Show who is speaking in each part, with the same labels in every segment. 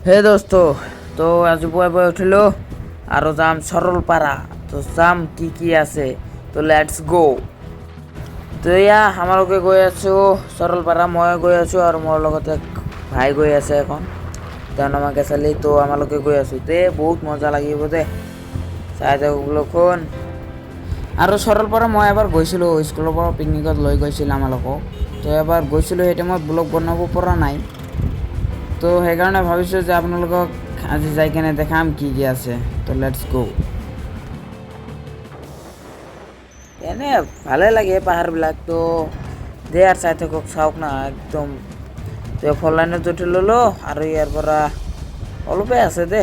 Speaker 1: হে দোস্ত, তো আজি পুৱাই উঠিলোঁ আৰু যাম সৰলপাৰা। তো যাম কি আছে, তো লেটছ গো। তো এয়া আমালোকে গৈ আছোঁ সৰলপাৰা। মই গৈ আছোঁ আৰু মোৰ লগতে ভাই গৈ আছে এখন, তেওঁৰ নাম কেঁচালি। তো আমালোকে গৈ আছোঁ বহুত মজা লাগিব দে, চাই থাকক লক্ষণ। আৰু সৰলপাৰা মই এবাৰ গৈছিলোঁ, স্কুলৰ পৰা পিকনিকত লৈ গৈছিল আমালোকক। তো এবাৰ গৈছিলোঁ, সেই টাইমত ব্লগ বনাব পৰা নাই। তো সেইকাৰণে ভাবিছোঁ যে আপোনালোকক আজি যাই কেনে দেখাম কি আছে। তো লেটছ গো। এনে ভালে লাগে পাহাৰবিলাক। তো দে আৰু চাই থাকক, চাওক না একদম। তো ফ'ৰ লাইনত উঠি ল'লোঁ আৰু ইয়াৰ পৰা অলপে আছে দে।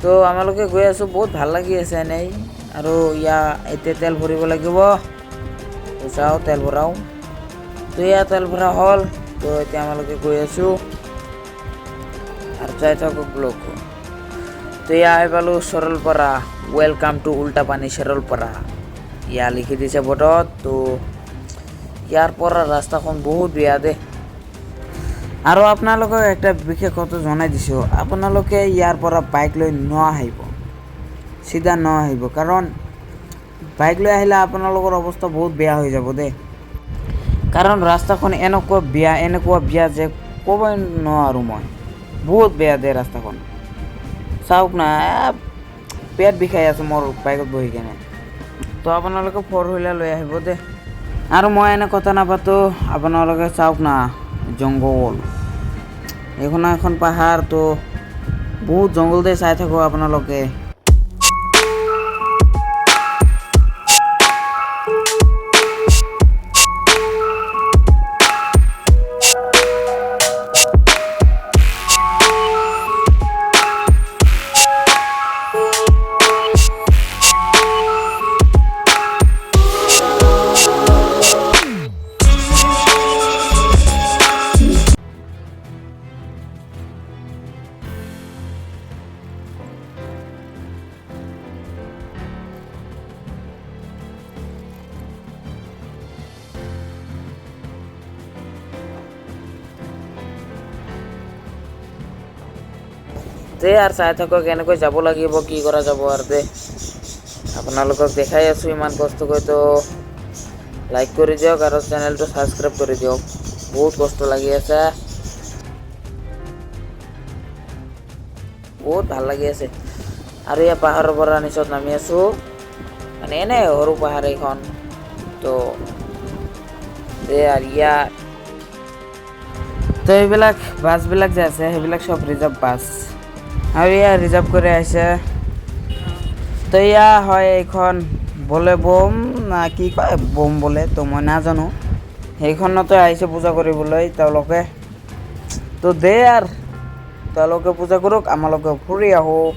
Speaker 1: তো আমালোকে গৈ আছোঁ, বহুত ভাল লাগি আছে এনেই। আৰু এতিয়া তেল ভৰিব লাগিব। তো চাওঁ, তেল ভৰাওঁ। তো তেল ভৰা হ'ল। তো এতিয়া আমালোকে গৈ আছোঁ আৰু চাই থাকক ব্লগ। তো আহি পালোঁ সৰলপাৰা। ৱেলকাম টু উল্টাপানী সৰলপাৰা, লিখি দিছে বৰ্ডত। তো ইয়াৰ পৰা ৰাস্তাখন বহুত বেয়া দে। আৰু আপোনালোকক একটা বিশেষ কথা জনাই দিছোঁ, আপোনালোকে ইয়াৰ পৰা বাইক লৈ নাহিব, চিধা নাহিব। কাৰণ বাইক লৈ আহিলে আপোনালোকৰ অৱস্থা বহুত বেয়া হৈ যাব দেই। কাৰণ ৰাস্তাখন এনেকুৱা বেয়া যে ক'বই নোৱাৰোঁ মই। বহুত বেয়া দে ৰাস্তাখন, চাওক না। পেট বিষাই আছে মোৰ বাইকত বহি কেনে। তো আপোনালোকে ফ'ৰ হুইলাৰ লৈ আহিব দে। আৰু মই এনে কথা নাপাতোঁ, আপোনালোকে চাওক না, জংঘল। এখন পাহাৰ। তো বহুত জংঘল দে, চাই থাকোঁ আপোনালোকে। দে আৰু চাই থাকক কেনেকৈ যাব লাগিব, কি কৰা যাব। আৰু দে আপোনালোকক দেখাই আছোঁ ইমান কষ্ট কৰি। তো লাইক কৰি দিয়ক আৰু চেনেলটো ছাবস্ক্ৰাইব কৰি দিয়ক। বহুত কষ্ট লাগি আছে, বহুত ভাল লাগি আছে। আৰু পাহাৰৰ পৰা নিচত নামি আছোঁ, মানে এনেই সৰু পাহাৰ এইখন। তো দে আৰু তো এইবিলাক বাছবিলাক যে আছে, সেইবিলাক চব ৰিজাৰ্ভ বাছ। আৰু ৰিজাৰ্ভ কৰি আহিছে। তো হয় এইখন বোলে বম না কি কয়, বম বোলে। তো মই নাজানো, সেইখনতে আহিছে পূজা কৰিবলৈ তেওঁলোকে। তো দে আৰু তেওঁলোকে পূজা কৰক, আমালোকে ফুৰি আহোঁ।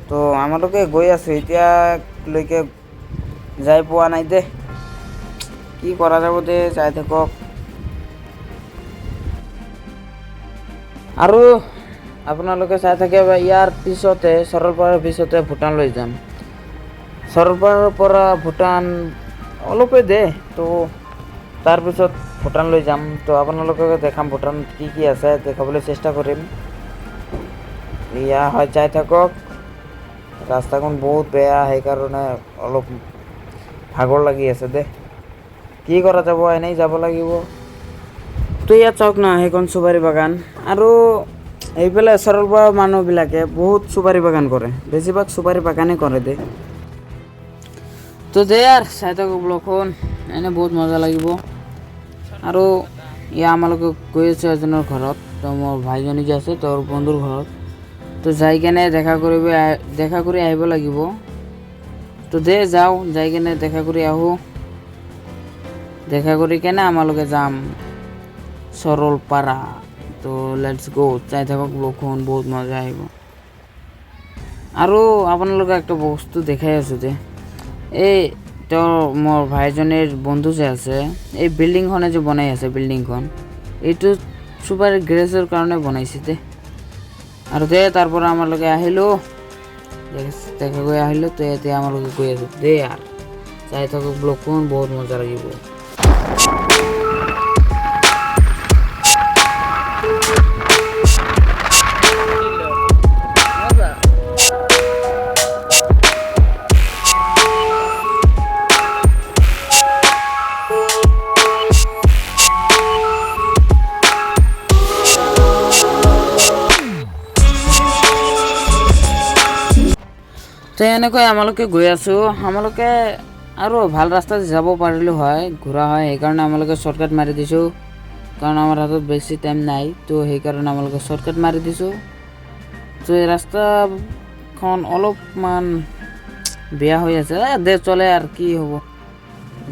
Speaker 1: তো আমালোকে গৈ আছোঁ, এতিয়ালৈকে যাই পোৱা নাই দে। কি কৰা যাব দে, চাই থাকক। আৰু আপোনালোকে চাই থাকে, ইয়াৰ পিছতে সৰলপাৰাৰ পিছতে ভূটান লৈ যাম। সৰলপাৰাৰ পৰা ভূটান অলপে দে। তো তাৰপিছত ভূটান লৈ যাম। তো আপোনালোকক দেখাম ভূটানত কি আছে, দেখাবলৈ চেষ্টা কৰিম। হয়, চাই থাকক। ৰাস্তাখন বহুত বেয়া, সেইকাৰণে অলপ ভাগৰ লাগি আছে দে। কি কৰা যাব, এনেই যাব লাগিব। তো চাওক না, সেইখন চুপাৰী বাগান। আৰু এইফালে সৰলপাৰাৰ মানুহবিলাকে বহুত চুপাৰী বাগান কৰে, বেছিভাগ চুপাৰী বাগানেই কৰে দে। তো দে আৰু চাই থাকক ব্লগখন, এনেই বহুত মজা লাগিব। আৰু আমালোকে গৈ আছোঁ এজনৰ ঘৰত। তো মোৰ ভাইজনী যে আছে, তেওঁৰ বন্ধুৰ ঘৰত। তো যাই কেনে দেখা কৰি আহিব লাগিব। তো দে যাওঁ, যাই কেনে দেখা কৰি আহোঁ। দেখা কৰি কেনে আমালোকে যাম সৰলপাৰা। তো লেটছ গো, চাই থাকক ব্লগখন, বহুত মজা আহিব। আৰু আপোনালোকে একটা বস্তু দেখাই আছোঁ যে, তেওঁৰ মোৰ ভাইজনীৰ বন্ধু যে আছে, এই বিল্ডিংখনে যে বনাই আছে, বিল্ডিংখন এইটো চুপাৰ গ্ৰেছৰ কাৰণে বনাইছে দে। আৰু দে তাৰ পৰা আমালোকে আহিলোঁ, দেখা কৰি আহিলোঁ। তো এতিয়া আমালোকে গৈ আছোঁ দে। আৰু চাই থাকক ব্লগখন, বহুত মজা লাগিব। তো এনেকৈ আমালোকে গৈ আছোঁ। আমালোকে আৰু ভাল ৰাস্তাত যাব পাৰিলোঁ হয়, ঘূৰা হয়, সেইকাৰণে আমালোকে শ্বৰ্টকাট মাৰি দিছোঁ, কাৰণ আমাৰ হাতত বেছি টাইম নাই। তো সেইকাৰণে আমালোকে শ্বৰ্টকাট মাৰি দিছোঁ। তো এই ৰাস্তাখন অলপমান বেয়া হৈ আছে, দে চলে আৰু কি হ'ব,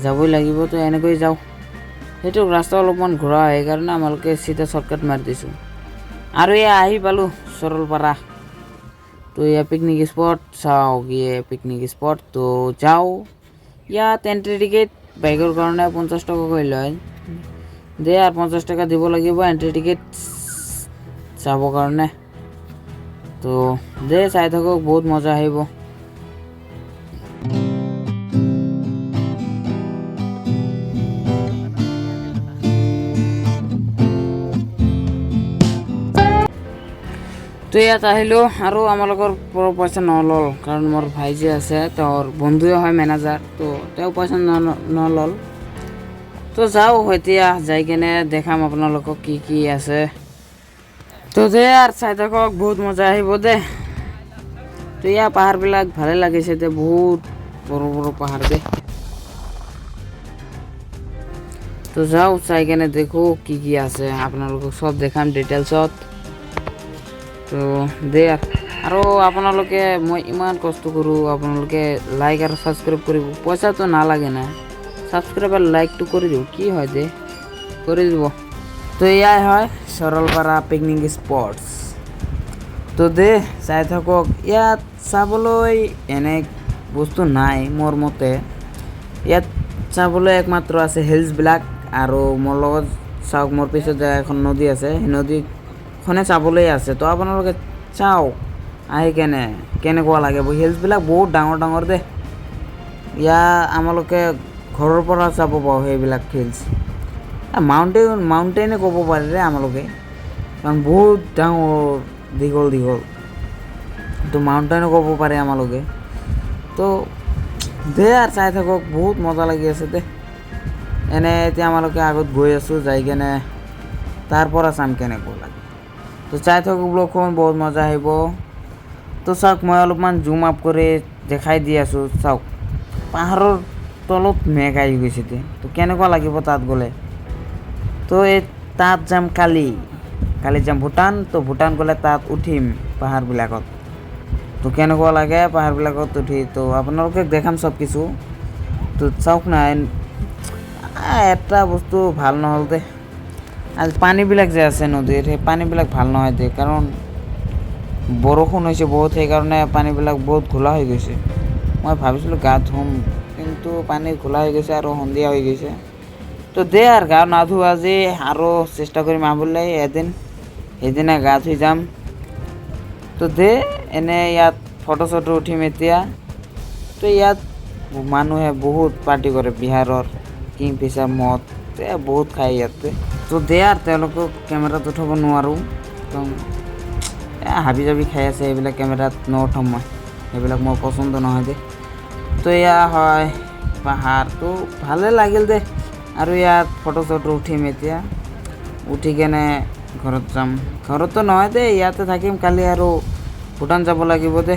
Speaker 1: যাবই লাগিব। তো এনেকৈ যাওঁ, সেইটো ৰাস্তা অলপমান ঘূৰা হয়, সেইকাৰণে আমালোকে চিধা শ্বৰ্টকাট মাৰি দিছোঁ। আৰু এয়া আহি পালোঁ সৰলপাৰা। তো এয়া পিকনিক স্পট, চাওক ইয়ে পিকনিক স্পট। তো যাওঁ, ইয়াত এণ্ট্ৰি টিকেট বাইকৰ কাৰণে 50 টকাকৈ লয়, দে আৰু 50 টকা দিব লাগিব এণ্ট্ৰি টিকেট চাবৰ কাৰণে। তো দে চাই থাকক, বহুত মজা আহিব। তো ইয়াত আহিলোঁ, আৰু আমালোকৰ পৰা পইচা নল'ল, কাৰণ মোৰ ভাই যে আছে তেওঁৰ বন্ধুৱে হয় মেনেজাৰ, তো তেওঁ পইচা নল'ল। তো যাওঁ, এতিয়া যাই কেনে দেখাম আপোনালোকক কি কি আছে। তো দে আৰু চাই থাকক, বহুত মজা আহিব দে। তো ইয়াৰ পাহাৰবিলাক ভালে লাগিছে দে, বহুত বড় বড় পাহাৰ দে। তো যাওঁ, চাই কেনে দেখো কি কি আছে, আপোনালোকক চব দেখাম ডিটেইলছত। তো দে আৰু আপোনালোকে, মই ইমান কষ্ট কৰোঁ, আপোনালোকে লাইক আৰু ছাবস্ক্ৰাইব কৰিব, পইচাটো নালাগে না, ছাবস্ক্ৰাইব আৰু লাইকটো কৰি দিব, কি হয় দে কৰি দিব। তো এয়াই হয় সৰলপাৰা পিকনিক স্পটছ। তো দে চাই থাকক, ইয়াত চাবলৈ এনে বস্তু নাই মোৰ মতে। ইয়াত চাবলৈ একমাত্ৰ আছে হিলছবিলাক, আৰু মোৰ লগত চাওক, মোৰ পিছত এখন নদী আছে, সেই নদীখনে চাবলৈ আছে। তো আপোনালোকে চাওক আহি কেনে কেনেকুৱা লাগে, হিলছবিলাক বহুত ডাঙৰ ডাঙৰ দে। ইয়াত আমালোকে ঘৰৰ পৰা চাব পাওঁ সেইবিলাক হিলছ, মাউণ্টেইনে ক'ব পাৰে আমালোকে, কাৰণ বহুত ডাঙৰ দীঘল দীঘল, তো মাউণ্টেইনে ক'ব পাৰে আমালোকে। তো দে আৰু চাই থাকক, বহুত মজা লাগি আছে দে। এনে এতিয়া আমালোকে আগত গৈ আছোঁ, যাই কেনে তাৰ পৰা চাম কেনেকুৱা লাগে। তো চাই থাকক, ব্লগখন বহুত মজা আহিব। তো চাওক, মই অলপমান জুম আপ কৰি দেখাই দি আছোঁ, চাওক পাহাৰৰ তলত মেঘ আহি গৈছে দে। তো কেনেকুৱা লাগিব তাত গ'লে। তো এই তাত যাম কালি যাম ভূটান। তো ভূটান গ'লে তাত উঠিম পাহাৰবিলাকত, তো কেনেকুৱা লাগে পাহাৰবিলাকত উঠি, তো আপোনালোকে দেখাম চব কিছু। তো চাওক না, এটা বস্তু ভাল নহ'ল দে, আৰু পানীবিলাক যে আছে নদীৰ, সেই পানীবিলাক ভাল নহয় দে, কাৰণ বৰষুণ হৈছে বহুত, সেইকাৰণে পানীবিলাক বহুত ঘোলা হৈ গৈছে। মই ভাবিছিলোঁ গা ধুম, কিন্তু পানী ঘোলা হৈ গৈছে আৰু সন্ধিয়া হৈ গৈছে। তো দে আৰু গা নাধো আজি, আৰু চেষ্টা কৰিম আহিবলৈ এদিন, সেইদিনা গা ধুই যাম। তো দে এনে ইয়াত ফটো চটো উঠিম এতিয়া। তো ইয়াত মানুহে বহুত পাৰ্টি কৰে, বিহাৰৰ কিংফিছাৰ মদ বহুত খায় ইয়াতে। তো দে আৰু তেওঁলোকক কেমেৰাত উঠাব নোৱাৰোঁ, কাৰণ হাবি জাবি খাই আছে, সেইবিলাক কেমেৰাত নুঠাম মই, সেইবিলাক মোৰ পচন্দ নহয় দে। তো এয়া হয় পাহাৰটো, ভালে লাগিল দে। আৰু ইয়াত ফটো চটো উঠিম এতিয়া, উঠি কেনে ঘৰত যাম, ঘৰততো নহয় দে, ইয়াতে থাকিম কালি, আৰু ভূটান যাব লাগিব দে।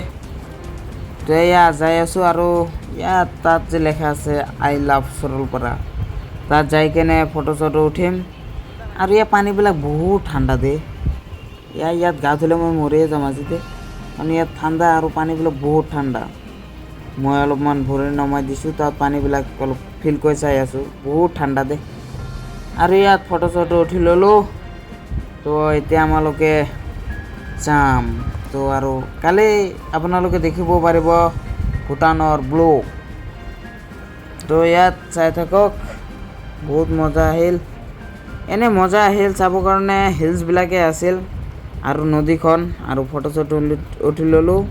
Speaker 1: তো এয়া যাই আছোঁ, আৰু ইয়াত তাত যে লেখা আছে আই লাভ সৰলপাৰা, তাত যাই কেনে ফটো চটো উঠিম। আৰু ইয়াৰ পানীবিলাক বহুত ঠাণ্ডা দে, ইয়াত গা ধুলে মই মৰিয়ে যাম আজি দে, কাৰণ ইয়াত ঠাণ্ডা আৰু পানীবিলাক বহুত ঠাণ্ডা। মই অলপমান ভৰি নমাই দিছোঁ, তাত পানীবিলাক অলপ ফিল কৰি চাই আছোঁ, বহুত ঠাণ্ডা দে। আৰু ইয়াত ফটো চটো উঠি ল'লোঁ। তো এতিয়া আমালোকে যাম। তো আৰু কালি আপোনালোকে দেখিব পাৰিব ভূটানৰ ব্লগ। তো ইয়াত চাই থাকক, বহুত মজা আহিল, এনে মজা আহিল চাবৰ কাৰণে, হিলছবিলাকে আছিল আৰু নদীখন, আৰু ফটো চটো উঠি ল'লোঁ।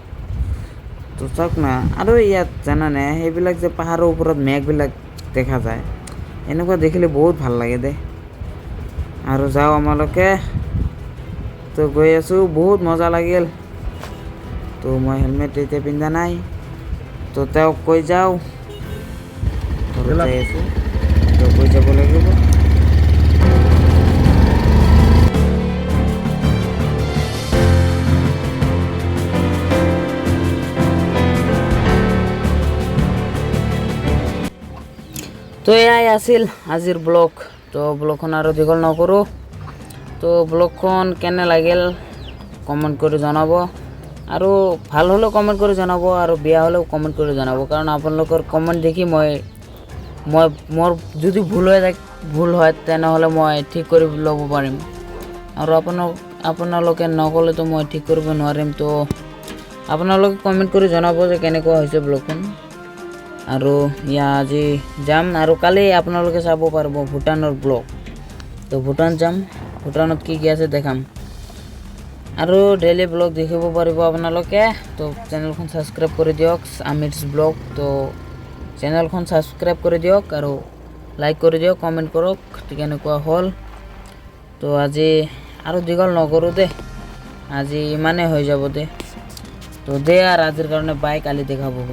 Speaker 1: তো চাওক না, আৰু ইয়াত জানানে, সেইবিলাক যে পাহাৰৰ ওপৰত মেঘবিলাক দেখা যায়, এনেকুৱা দেখিলে বহুত ভাল লাগে দে। আৰু যাওঁ আমালোকে, তো গৈ আছোঁ, বহুত মজা লাগিল। তো মই হেলমেট এতিয়া পিন্ধা নাই, তো তেওঁক কৈ যাওঁ, ঘৰত যাই আছোঁ, তো কৈ যাব লাগিব। এয়াই আছিল আজিৰ ব্লগ তো ব্লগখন আৰু দীঘল নকৰোঁ তো ব্লগখন কেনে লাগিল কমেণ্ট কৰি জনাব আৰু ভাল হ'লেও কমেণ্ট কৰি জনাব আৰু বেয়া হ'লেও কমেণ্ট কৰি জনাব কাৰণ আপোনালোকৰ কমেণ্ট দেখি মই মোৰ যদি ভুল হয় তেনেহ'লে মই ঠিক কৰি ল'ব পাৰিম আৰু আপোনালোকে নক'লেতো মই ঠিক কৰিব নোৱাৰিম তো আপোনালোকে কমেণ্ট কৰি জনাব যে কেনেকুৱা হৈছে ব্লগখন আৰু আজি যাম আৰু কালি আপোনালোকে চাব পাৰিব ভূটানৰ ব্লগ তো ভূটান যাম ভূটানত কি আছে দেখাম আৰু ডেইলি ব্লগ দেখিব পাৰিব আপোনালোকে তো চেনেলখন ছাবস্ক্ৰাইব কৰি দিয়ক আমিৰছ ব্লগ তো চেনেলখন ছাবস্ক্ৰাইব কৰি দিয়ক আৰু লাইক কৰি দিয়ক কমেণ্ট কৰক কেনেকুৱা হ'ল তো আজি আৰু দীঘল নকৰোঁ দে আজি ইমানেই হৈ যাব দে তো দে আৰু আজিৰ কাৰণে বাই কালি দেখা পাব